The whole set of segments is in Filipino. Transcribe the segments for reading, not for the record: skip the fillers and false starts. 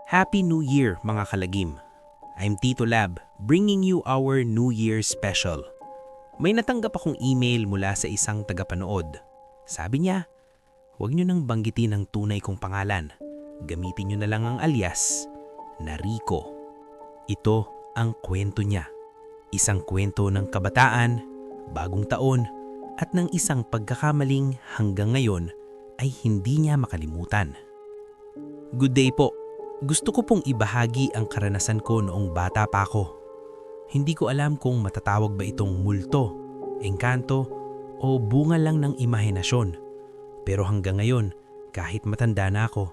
Happy New Year mga kalagim! I'm Tito Lab, bringing you our New Year special. May natanggap akong email mula sa isang tagapanood. Sabi niya, huwag niyo nang banggitin ang tunay kong pangalan. Gamitin niyo na lang ang alias na Rico. Ito ang kwento niya. Isang kwento ng kabataan, bagong taon, at ng isang pagkakamaling hanggang ngayon ay hindi niya makalimutan. Good day po. Gusto ko pong ibahagi ang karanasan ko noong bata pa ako. Hindi ko alam kung matatawag ba itong multo, engkanto, o bunga lang ng imahinasyon. Pero hanggang ngayon, kahit matanda na ako,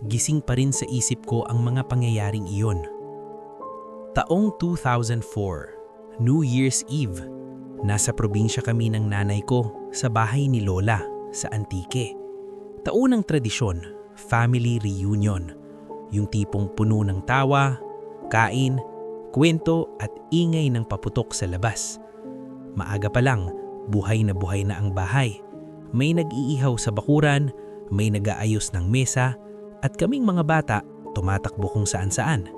gising pa rin sa isip ko ang mga pangyayaring iyon. Taong 2004, New Year's Eve, nasa probinsya kami ng nanay ko sa bahay ni Lola sa Antique. Taunang tradisyon, family reunion. Yung tipong puno ng tawa, kain, kwento at ingay ng paputok sa labas. Maaga pa lang, buhay na ang bahay. May nag-iihaw sa bakuran, may nag-aayos ng mesa, at kaming mga bata tumatakbo kung saan-saan.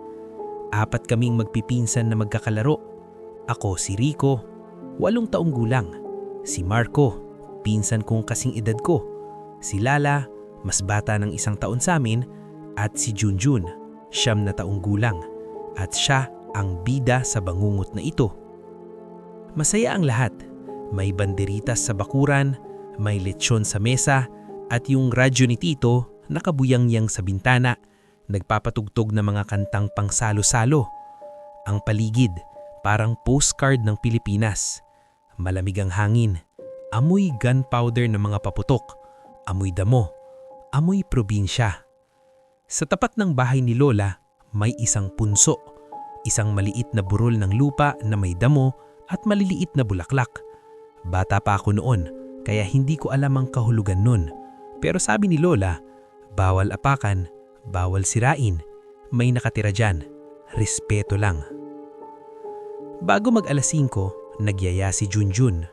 4 kaming magpipinsan na magkakalaro. Ako si Rico, 8 taong gulang. Si Marco, pinsan kong kasing edad ko. Si Lala, mas bata ng 1 taon sa amin. At si Junjun, 9 na taong gulang, at siya ang bida sa bangungot na ito. Masaya ang lahat. May banderitas sa bakuran, may lechon sa mesa, at yung radyo ni Tito nakabuyangyang sa bintana, nagpapatugtog ng mga kantang pangsalo-salo. Ang paligid, parang postcard ng Pilipinas. Malamig ang hangin, amoy gunpowder ng mga paputok, amoy damo, amoy probinsya. Sa tapat ng bahay ni Lola, may isang punso, isang maliit na burol ng lupa na may damo at maliliit na bulaklak. Bata pa ako noon, kaya hindi ko alam ang kahulugan nun. Pero sabi ni Lola, bawal apakan, bawal sirain, may nakatira dyan, respeto lang. Bago mag-alas 5, nagyaya si Junjun.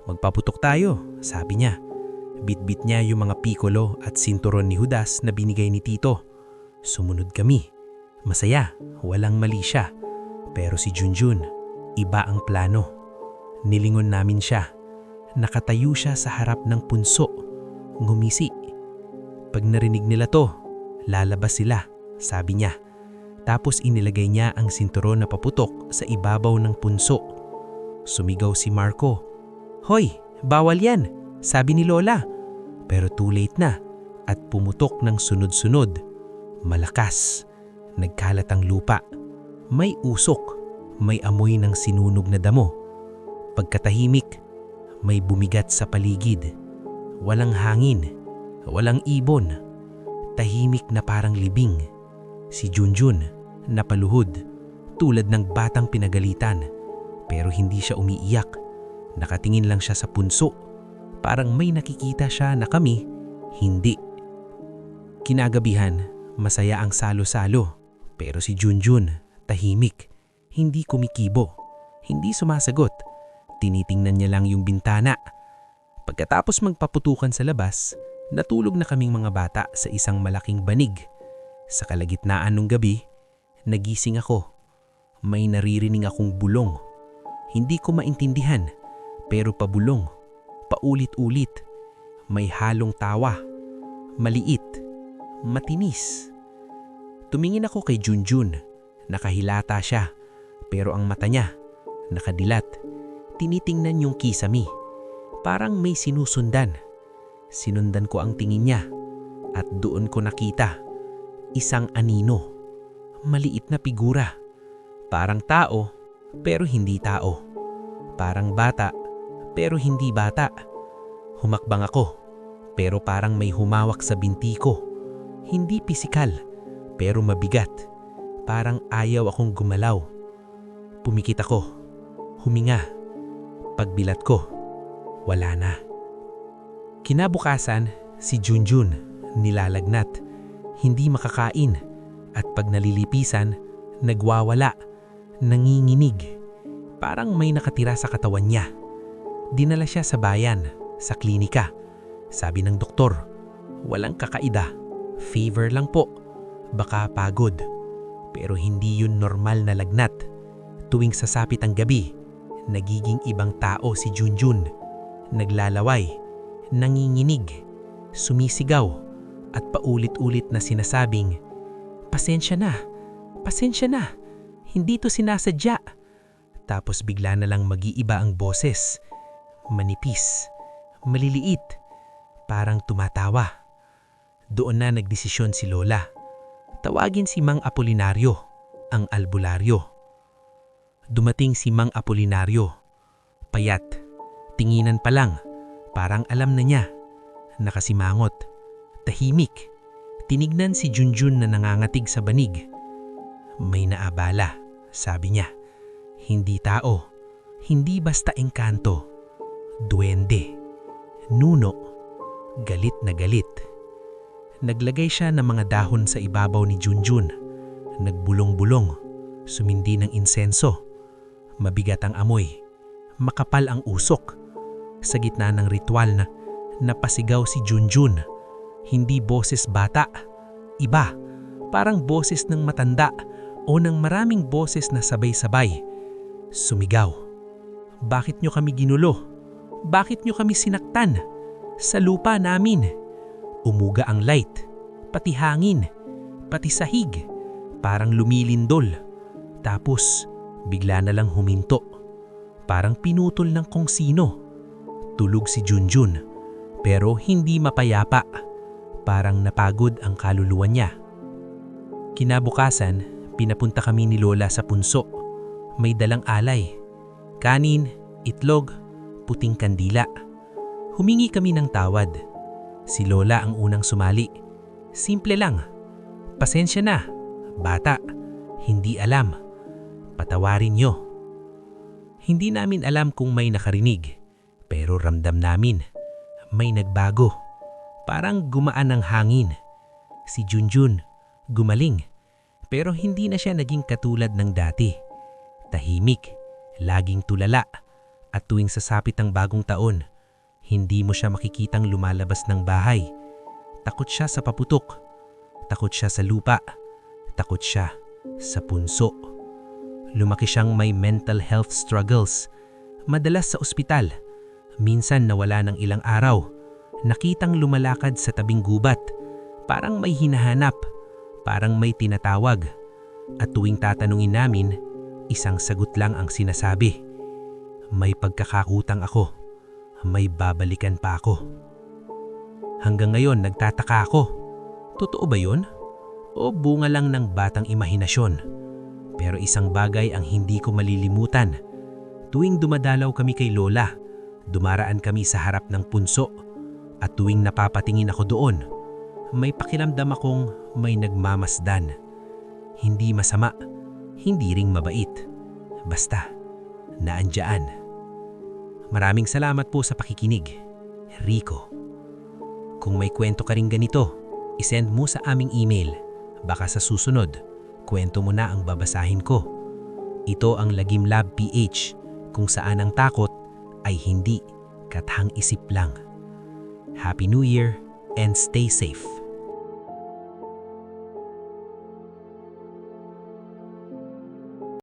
Magpaputok tayo, sabi niya. Bitbit niya yung mga pikolo at sinturon ni Judas na binigay ni Tito. Sumunod kami. Masaya, walang mali siya. Pero si Junjun, iba ang plano. Nilingon namin siya. Nakatayo siya sa harap ng punso. Ngumisi. Pag narinig nila to, lalabas sila, sabi niya. Tapos inilagay niya ang sinturon na paputok sa ibabaw ng punso. Sumigaw si Marco. Hoy, bawal yan, sabi ni Lola. Pero too late na at pumutok ng sunod-sunod. Malakas, nagkalat ang lupa. May usok, may amoy ng sinunog na damo. Pagkatahimik, may bumigat sa paligid. Walang hangin, walang ibon. Tahimik na parang libing. Si Junjun, napaluhod, tulad ng batang pinagalitan. Pero hindi siya umiiyak. Nakatingin lang siya sa punso. Parang may nakikita siya na kami, hindi. Kinagabihan, masaya ang salo-salo, pero si Junjun, tahimik, hindi kumikibo, hindi sumasagot. Tinitingnan niya lang yung bintana. Pagkatapos magpaputukan sa labas, natulog na kaming mga bata sa isang malaking banig. Sa kalagitnaan ng gabi, nagising ako. May naririnig akong bulong. Hindi ko maintindihan, pero pabulong, paulit-ulit. May halong tawa, maliit, matinis. Tumingin ako kay Junjun. Nakahilata siya, pero ang mata niya, nakadilat. Tinitingnan yung kisame. Parang may sinusundan. Sinundan ko ang tingin niya at doon ko nakita isang anino. Maliit na figura. Parang tao, pero hindi tao. Parang bata, pero hindi bata. Humakbang ako, pero parang may humawak sa binti ko. Hindi pisikal, pero mabigat. Parang ayaw akong gumalaw. Pumikit ako, huminga. Pagbilat ko, wala na. Kinabukasan, si Junjun nilalagnat, hindi makakain, at pag nalilipisan, nagwawala, nanginginig. Parang may nakatira sa katawan niya. Dinala siya sa bayan, sa klinika. Sabi ng doktor, walang kakaida. Fever lang po. Baka pagod. Pero hindi yun normal na lagnat. Tuwing sasapit ang gabi, nagiging ibang tao si Junjun. Naglalaway, nanginginig, sumisigaw, at paulit-ulit na sinasabing, pasensya na, hindi to sinasadya. Tapos bigla na lang mag-iiba ang boses, manipis, maliliit, parang tumatawa. Doon na nagdesisyon si Lola. Tawagin si Mang Apolinario, ang albularyo. Dumating si Mang Apolinario. Payat, tinginan pa lang, parang alam na niya. Nakasimangot, tahimik. Tinignan si Junjun na nangangatig sa banig. May naabala, sabi niya. Hindi tao, hindi basta engkanto. Duwende, nuno, galit na galit. Naglagay siya ng mga dahon sa ibabaw ni Junjun. Nagbulong-bulong, sumindi ng insenso. Mabigat ang amoy, makapal ang usok. Sa gitna ng ritual na napasigaw si Junjun. Hindi boses bata, iba, parang boses ng matanda o ng maraming boses na sabay-sabay. Sumigaw, bakit nyo kami ginulo? Bakit nyo kami sinaktan? Sa lupa namin. Umuga ang light, pati hangin, pati sahig, parang lumilindol. Tapos, bigla na lang huminto. Parang pinutol ng kung sino. Tulog si Junjun, pero hindi mapayapa. Parang napagod ang kaluluwa niya. Kinabukasan, pinapunta kami ni Lola sa punso. May dalang alay, kanin, itlog, puting kandila. Humingi kami ng tawad. Si Lola ang unang sumali. Simple lang. Pasensya na, bata, hindi alam. Patawarin nyo. Hindi namin alam kung may nakarinig, pero ramdam namin. May nagbago. Parang gumaan ang hangin. Si Junjun, gumaling. Pero hindi na siya naging katulad ng dati. Tahimik, laging tulala. At tuwing sasapit ang bagong taon, hindi mo siya makikitang lumalabas ng bahay. Takot siya sa paputok. Takot siya sa lupa. Takot siya sa punso. Lumaki siyang may mental health struggles. Madalas sa ospital. Minsan nawala ng ilang araw. Nakitang lumalakad sa tabing gubat. Parang may hinahanap. Parang may tinatawag. At tuwing tatanungin namin, isang sagot lang ang sinasabi. May pagkakakutang ako. May babalikan pa ako. Hanggang ngayon nagtataka ako. Totoo ba yun? O bunga lang ng batang imahinasyon? Pero isang bagay ang hindi ko malilimutan. Tuwing dumadalaw kami kay Lola, dumaraan kami sa harap ng punso. At tuwing napapatingin ako doon, may pakiramdam akong may nagmamasdan. Hindi masama, hindi ring mabait. Basta, naandyan. Maraming salamat po sa pakikinig. Rico. Kung may kwento ka ring ganito, isend mo sa aming email. Baka sa susunod, kwento mo na ang babasahin ko. Ito ang Lagim Lab PH, kung saan ang takot ay hindi kathang isip lang. Happy New Year and stay safe.